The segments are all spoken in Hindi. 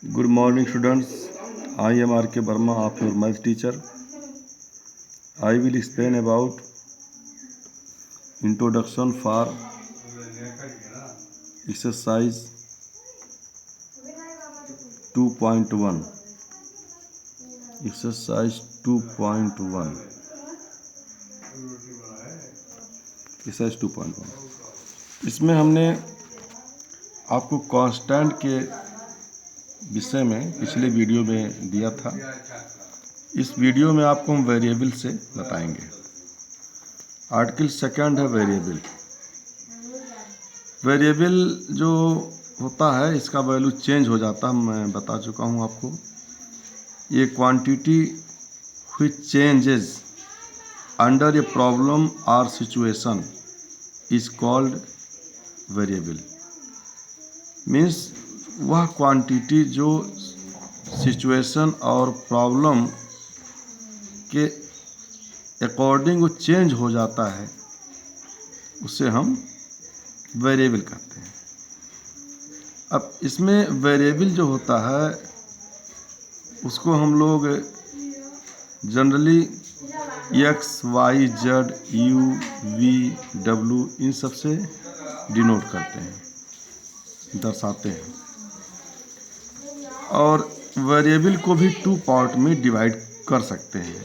Good morning, students. I am R.K. Verma, of your math teacher. I will explain about introduction for exercise 2.1. Exercise 2.1. Exercise 2.1. इसमें हमने आपको कांस्टेंट के विषय में पिछले वीडियो में दिया था। इस वीडियो में आपको हम वेरिएबल से बताएंगे। आर्टिकल सेकंड है वेरिएबल। वेरिएबल जो होता है इसका वैल्यू चेंज हो जाता है, मैं बता चुका हूँ आपको। ये quantity which changes under a problem और situation is called variable. Means वह क्वांटिटी जो सिचुएशन और प्रॉब्लम के अकॉर्डिंग वो चेंज हो जाता है, उसे हम वेरिएबल कहते हैं। अब इसमें वेरिएबल जो होता है उसको हम लोग generally X, Y, Z, U, V, W इन सब से डिनोट करते हैं, दर्शाते हैं। और वेरिएबल को भी टू पार्ट में डिवाइड कर सकते हैं।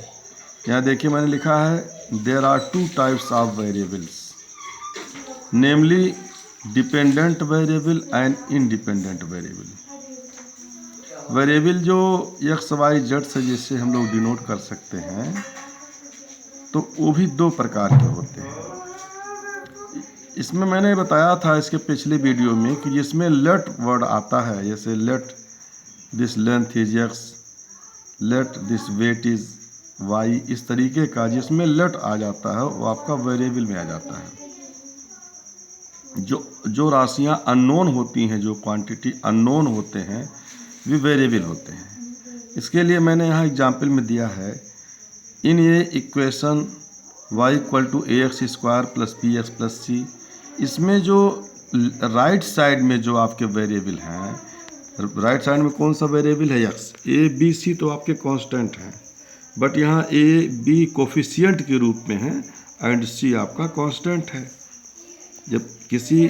यहाँ देखिए मैंने लिखा है there are two types of variables, namely dependent variable and independent variable. Variable जो एक्स, वाई, जेड से जैसे हम लोग डिनोट कर सकते हैं, तो वो भी दो प्रकार के होते हैं। इसमें मैंने बताया था इसके पिछले वीडियो में कि जिसमें लेट वर्ड आता है, जैसे let this length is x, let this weight is y, इस तरीके का जिसमें लेट आ जाता है वो आपका वेरिएबल में आ जाता है। जो राशियां अननोन होती हैं, जो क्वांटिटी अननोन होते हैं, वे वेरिएबल होते हैं। इसके लिए मैंने यहाँ एग्जाम्पल में दिया है, इन ये equation y equal to A X square plus B X plus C, इसमें जो राइट साइड में जो आपके वेरिएबल हैं, राइट साइड में कौन सा वेरिएबल है? एक्स। ए बी सी तो आपके कांस्टेंट हैं, बट यहाँ ए बी कोफिशिएंट के रूप में है एंड सी आपका कांस्टेंट है। जब किसी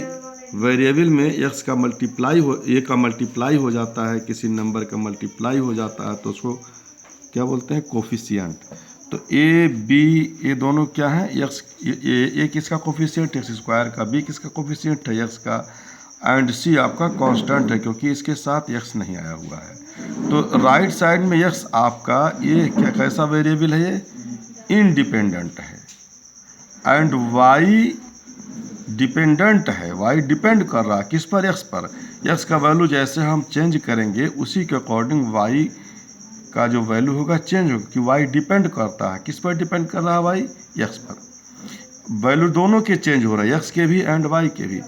वेरिएबल में एक्स का मल्टीप्लाई हो, ए का मल्टीप्लाई हो जाता है, किसी नंबर का मल्टीप्लाई हो जाता है, तो उसको क्या बोलते हैं? कोफिशिएंट। तो ए बी ये दोनों क्या है? एक्स, ए किसका कोफिशिएंट? एक्स स्क्वायर का। बी किसका कोफिशिएंट है? एक्स का। एंड सी आपका कांस्टेंट है क्योंकि इसके साथ एक्स नहीं आया हुआ है। तो राइट साइड में एक्स आपका ये क्या कैसा वेरिएबल है? ये इंडिपेंडेंट है। एंड वाई डिपेंडेंट है। वाई डिपेंड कर रहा है किस पर? एक्स पर। एक्स का वैल्यू जैसे हम चेंज करेंगे उसी के अकॉर्डिंग वाई का जो वैल्यू होगा चेंज होगा, कि वाई डिपेंड करता है किस पर? डिपेंड कर रहा है वाई, एक्स पर। वैल्यू दोनों के चेंज हो रहा है, एक्स के भी एंड वाई के भी।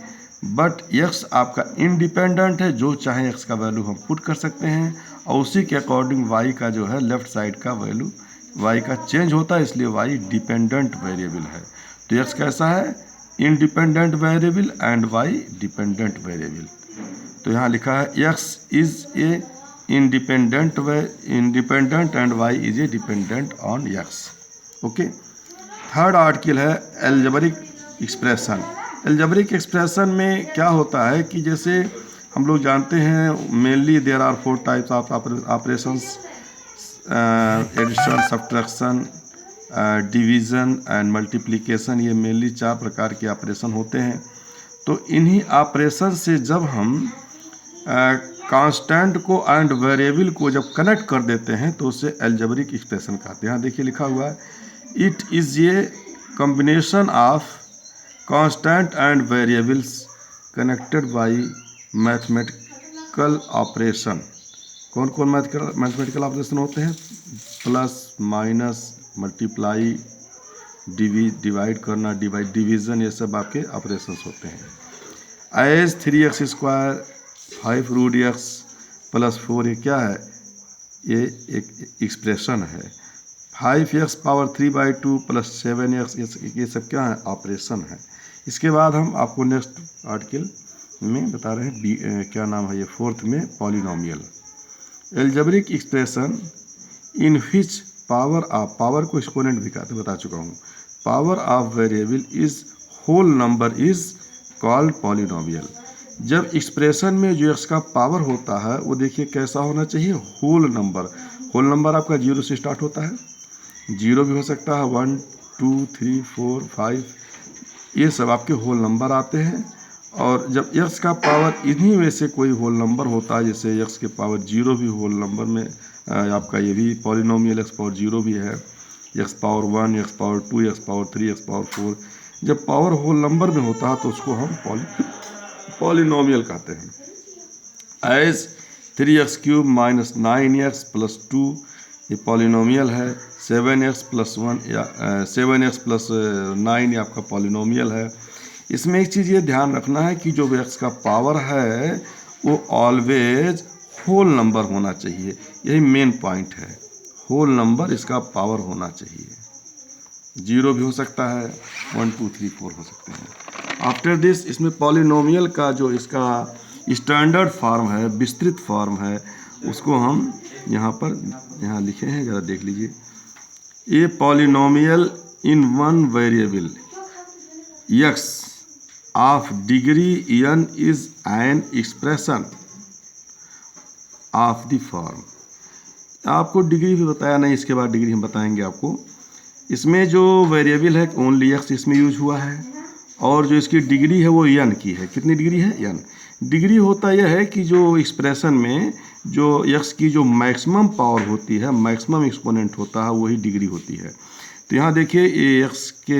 बट एक्स आपका इंडिपेंडेंट है, जो चाहे एक्स का वैल्यू हम पुट कर सकते हैं, और उसी के अकॉर्डिंग वाई का जो है लेफ्ट साइड का वैल्यू वाई का चेंज होता है, इसलिए वाई डिपेंडेंट वेरिएबल है। तो एक्स कैसा है? Independent variable and y dependent variable. तो यहाँ लिखा है x is a independent and y is a dependent on x. Okay. Third article है एल्जेब्रिक एक्सप्रेशन। एल्जेब्रिक एक्सप्रेशन में क्या होता है कि जैसे हम लोग जानते हैं mainly there are four types of operations, addition, subtraction, division and multiplication. ये मेनली चार प्रकार के ऑपरेशन होते हैं। तो इन्हीं ऑपरेशन से जब हम कांस्टेंट को एंड वेरिएबल को जब कनेक्ट कर देते हैं तो उसे एल्जेब्रिक एक्सप्रेशन कहते हैं। यहाँ देखिए लिखा हुआ है it is a combination of constant and variables connected by mathematical operation. कौन कौन मैथमेटिकल ऑपरेशन होते हैं? प्लस, माइनस, मल्टीप्लाई, डिवाइड करना, डिवीज़न, ये सब आपके ऑपरेशंस होते हैं। As 3x square 5 root x plus 4, ये क्या है? ये एक एक्सप्रेशन है। 5x पावर 3/2 प्लस 7x, ये सब क्या है? ऑपरेशन है। इसके बाद हम आपको नेक्स्ट आर्टिकल में बता रहे हैं क्या नाम है ये, फोर्थ में polynomial. Algebraic expression in which power को एक्सपोनेंट भी कहते बता चुका हूँ। Power of variable is whole number is called polynomial. जब एक्सप्रेशन में जो एक्स का पावर होता है वो देखिए कैसा होना चाहिए, होल नंबर। होल नंबर आपका 0 से स्टार्ट होता है, 0 भी हो सकता है, 1 2 3 4 5, ये सब आपके होल नंबर आते हैं। और जब एक्स का पावर इन्हीं में से कोई होल नंबर होता है, जैसे एक्स के पावर 0 भी होल नंबर में आपका ये भी पॉलिनोमियल एक्स पावर 0 भी है, x power 1, x power 2, x power 3, x power 4। जब पावर होल नंबर में होता है तो उसको हम पॉलिनोमियल कहते हैं। As 3x³ minus 9x plus 2 ये पॉलिनोमियल है। 7x प्लस 1 या 7x प्लस 9 ये आपका पॉलिनोमियल है। इसमें एक चीज़ ये ध्यान रखना है कि जो x का पावर है वो ऑलवेज होल नंबर होना चाहिए, यही मेन पॉइंट है। होल नंबर इसका पावर होना चाहिए, 0 भी हो सकता है, 1 2 3 4 हो सकते हैं। आफ्टर दिस इसमें पॉलिनोमियल का जो इसका स्टैंडर्ड फॉर्म है, विस्तृत फॉर्म है, उसको हम यहाँ लिखे हैं, ज़रा देख लीजिए। A polynomial in one variable x of degree n is an expression of the form. आपको डिग्री भी बताया नहीं, इसके बाद डिग्री हम बताएंगे आपको। इसमें जो वेरिएबल है ओनली x इसमें यूज हुआ है, और जो इसकी डिग्री है वो n की है। कितनी डिग्री है? n। डिग्री होता यह है कि जो एक्सप्रेशन में जो x की जो मैक्सिमम पावर होती है, मैक्सिमम एक्सपोनेंट होता है, वही डिग्री होती है। तो यहाँ देखिए ये x के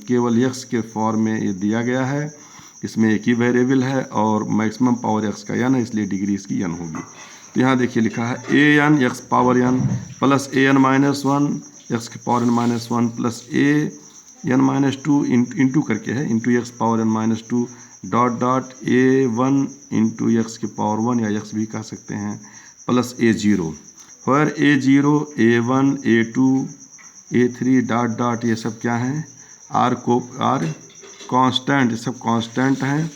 केवल x के फॉर्म में ये दिया गया है, इसमें एक ही वेरिएबल है और मैक्सिमम पावर x का n है, इसलिए डिग्री इसकी n होगी। तो यहाँ देखिए लिखा है an x power n plus an minus 1 x के power n minus 1 plus an minus 2 into करके है, into x power n minus 2 dot dot a1 into x के पावर 1 या x भी कह सकते हैं, plus a0 where a0 a1 a2 a3 dot dot ये सब क्या हैं? आर कांस्टेंट, ये सब कांस्टेंट हैं।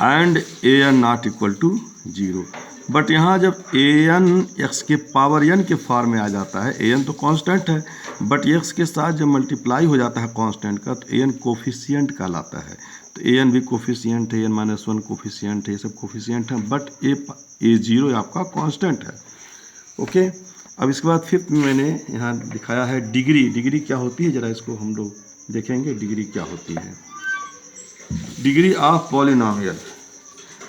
And an not equal to 0। But यहाँ जब an x के पावर n के फॉर्म में आ जाता है, an तो कांस्टेंट है, बट x के साथ जब मल्टीप्लाई हो जाता है कांस्टेंट का तो an कोफिशिएंट कहलाता है। तो an भी कोफिशिएंट है, n माइनस 1 कोफिशिएंट है, ये सब कोफिशिएंट हैं, बट a0 आपका कांस्टेंट है। ओके, अब इसके बाद फिफ्थ में मैंने यहाँ दिखाया है डिग्री। डिग्री क्या होती है, ज़रा इसको हम लोग देखेंगे, डिग्री क्या होती है। Degree of polynomial,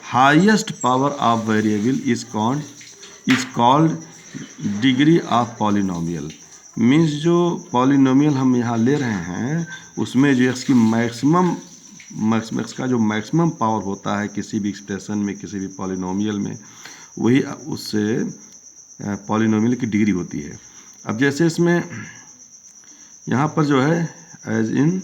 highest power of variable is called degree of polynomial. Means जो पॉलिनोमियल हम यहाँ ले रहे हैं उसमें जो एक्स की मैक्सिमम एक्स का जो मैक्सिमम पावर होता है किसी भी एक्सप्रेशन में, किसी भी पॉलिनोमियल में, वही उससे पॉलिनोमियल की डिग्री होती है। अब जैसे इसमें यहाँ पर जो है as in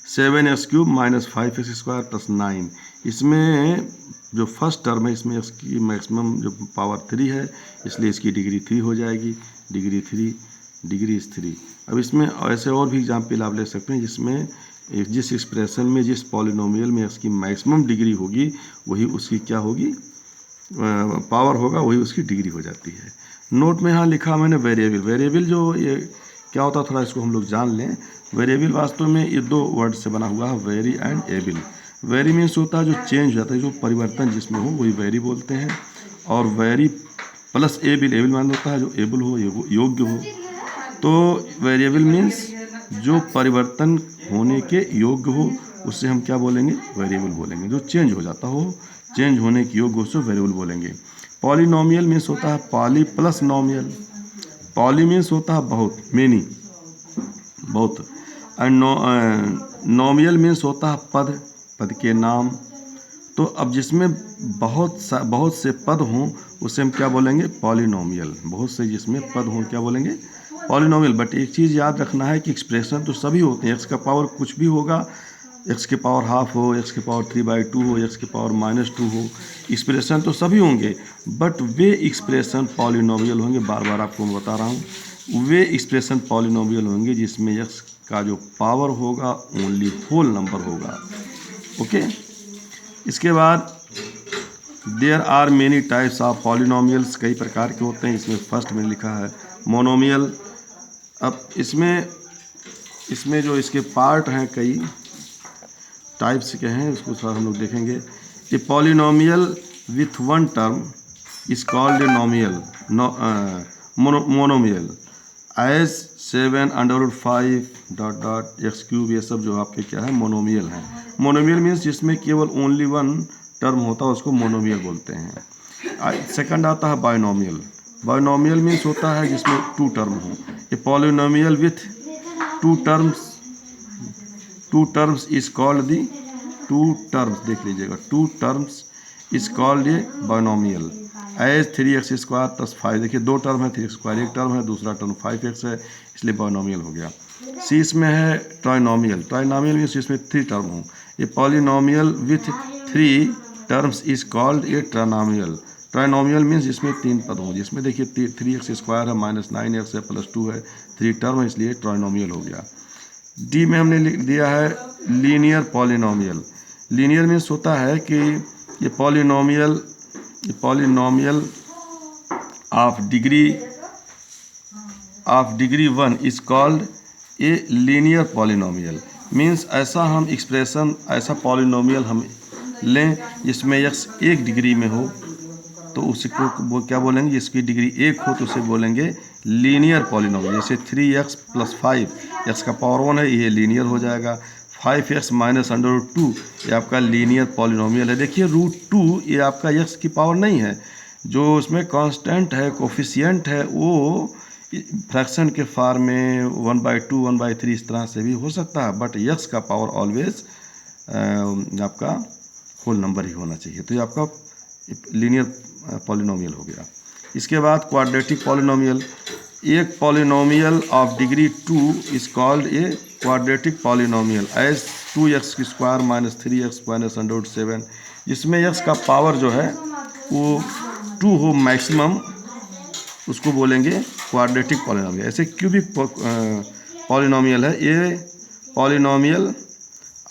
7x³ minus 5x² plus 9, इसमें जो फर्स्ट टर्म है इसमें इसकी मैक्सिमम जो पावर 3 है, इसलिए इसकी डिग्री 3 हो जाएगी, डिग्री 3, डिग्री इज 3। अब इसमें ऐसे और भी एग्जाम्पल आप ले सकते हैं जिसमें जिस एक्सप्रेशन में, जिस पॉलिनोमियल में इसकी मैक्सिमम डिग्री होगी वही उसकी क्या होगी, पावर होगा, वही उसकी डिग्री हो जाती है। नोट में यहाँ लिखा मैंने वेरिएबल। वेरिएबल जो ये क्या होता है थोड़ा इसको हम लोग जान लें। वेरिएबल वास्तव में ये 2 वर्ड से बना हुआ है, very and able. Very means होता है जो चेंज हो जाता है, जो परिवर्तन जिसमें हो वही वेरी बोलते हैं, और वेरी प्लस एबल, एबल मान होता है जो एबल हो, योग्य हो। तो वेरिएबल मीन्स जो परिवर्तन होने के योग्य हो उससे हम क्या बोलेंगे, वेरिएबल बोलेंगे। जो चेंज हो जाता हो, चेंज होने के योग्य उससे वेरिएबल बोलेंगे। पॉलिनोमियल मीन्स होता है पॉली प्लस नोमियल। पॉली मीन्स होता है बहुत, मेनी, बहुत। एंड नोमियल मीन्स होता है पद, पद के नाम। तो अब जिसमें बहुत से पद हों उसे हम क्या बोलेंगे, पॉलिनोमियल। बहुत से जिसमें पद हों क्या बोलेंगे, पॉलिनोमियल। बट एक चीज़ याद रखना है कि एक्सप्रेशन तो सभी होते हैं, एक्स का पावर कुछ भी होगा, एक्स के पावर हाफ हो, एक्स के पावर 3/2 हो, एक्स के पावर -2 हो, एक्सप्रेशन तो सभी होंगे, बट वे एक्सप्रेशन पॉलिनोमियल होंगे। बार बार आपको मैं बता रहा हूँ, वे एक्सप्रेशन पॉलिनोमियल होंगे जिसमें एक्स का जो पावर होगा ओनली होल नंबर होगा। ओके, इसके बाद there are many types of polynomials, कई प्रकार के होते हैं। इसमें फर्स्ट में लिखा है मोनोमियल। अब इसमें जो इसके पार्ट हैं कई टाइप्स के हैं, उसको थोड़ा हम लोग देखेंगे। A polynomial with one term is called a nomial monomial as 7√5 ये सब जो आपके क्या है मोनोमियल है। मोनोमियल मीन्स जिसमें केवल ओनली वन टर्म होता है उसको मोनोमियल बोलते हैं। सेकंड आता है बाइनोमियल। बाइनोमियल मीन्स होता है जिसमें टू टर्म हो। A polynomial with two terms is called the two terms, देख लीजिएगा, two terms is called a binomial as 3x square plus 5। देखिए दो टर्म है, 3x स्क्वायर एक टर्म है, दूसरा टर्म 5x है, इसलिए बाइनोमियल हो गया। सी इसमें है ट्राइनोमियल। ट्राइनोमियल मीन्स जिसमें थ्री टर्म हो। A polynomial with three terms is called A trinomial. Trinomial means जिसमें तीन पद हों, जिसमें देखिए 3x स्क्वायर है, -9x है, +2 है, थ्री टर्म है, इसलिए ट्राइनोमियल हो गया। डी में हमने लिख दिया है लीनियर पॉलिनोमियल। लीनियर मीन्स होता है कि ये polynomial of degree 1 is called a linear polynomial. Means ऐसा हम एक्सप्रेशन, ऐसा पॉलिनोमियल हम लें जिसमें x एक डिग्री में हो तो उसको वो क्या बोलेंगे, जिसकी डिग्री एक हो तो उसे बोलेंगे लीनियर पॉलिनोमियल। जैसे 3x + 5 x का पावर 1 है, ये लीनियर हो जाएगा। 5x - √2 ये आपका लीनियर पॉलिनोमियल है। देखिए √2 ये आपका x की पावर नहीं है, जो उसमें कांस्टेंट है, कोफिशिएंट है, वो फ्रैक्शन के फॉर्म में 1/2 1/3 इस तरह से भी हो सकता है, बट x का पावर ऑलवेज आपका होल नंबर ही होना चाहिए। तो ये आपका लीनियर पॉलिनोमियल हो गया। इसके बाद क्वाड्रेटिक पॉलिनोमियल। एक polynomial of degree 2 is called a quadratic polynomial as 2x² - 3x - √7, जिसमें x का पावर जो है वो 2 हो मैक्सिमम, उसको बोलेंगे क्वाड्रेटिक पॉलिनोमियल। ऐसे क्यूबिक पॉलिनोमियल है। ये polynomial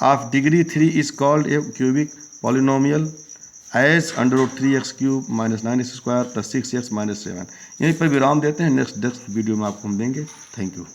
of degree 3 is called a cubic polynomial as √3x³ - 9x² + 6x - 7। यहीं पर विराम देते हैं। नेक्स्ट वीडियो में आपको हम देंगे। Thank you.